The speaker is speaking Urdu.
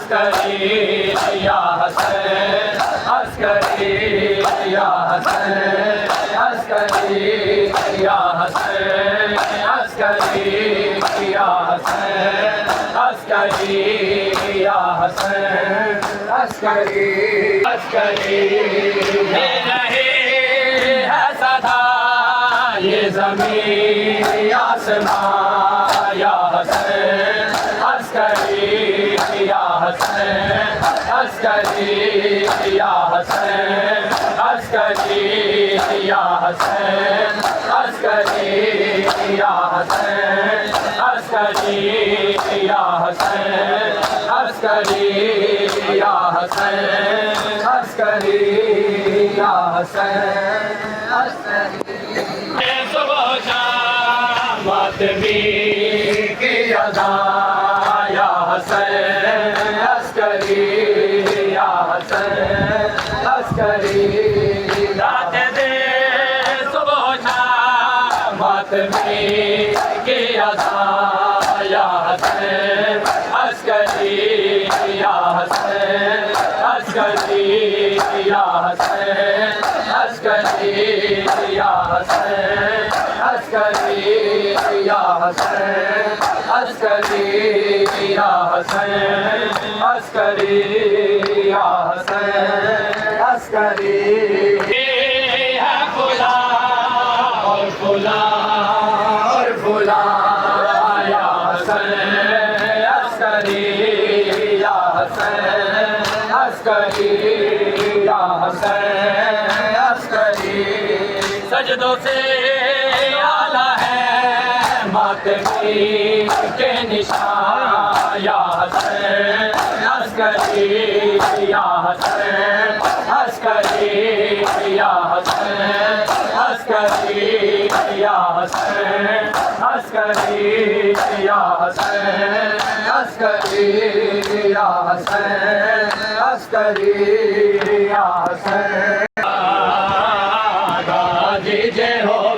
عسکری یا حسین عسکری یا حسین عسکری یا حسین عسکری یا حسین عسکری یا حسین عسکری عسکری دے رہے ہے صدا یہ زمین آسمان یا حسین عسکری یا حسین عسکری یا حسین عسکری یا حسین عسکری یا حسین عسکری یا حسین عسکری یا حسین عسکری یا حسین عسکری صبح شام ماتمی کی ادا یا حسین عسکری یا حسین عسکری رات دے صبح شام ماتمی کی ادا یا حسین عسکری یا حسین عسکری یا حسین عسکری یا حسین عسکری یا حسین عسکری یا حسین عسکری یا حسین عسکری ہے پھولا اور پھولا اور پھولا یا حسین عسکری یا حسین عسکری یا حسین عسکری سجدوں سے اعلیٰ ہے ماتمی کے نشان یا حسین عسکری یا حسین عسکری یا حسین عسکری یا حسین عسکری یا حسین عسکری یا حسین عسکری یا حسین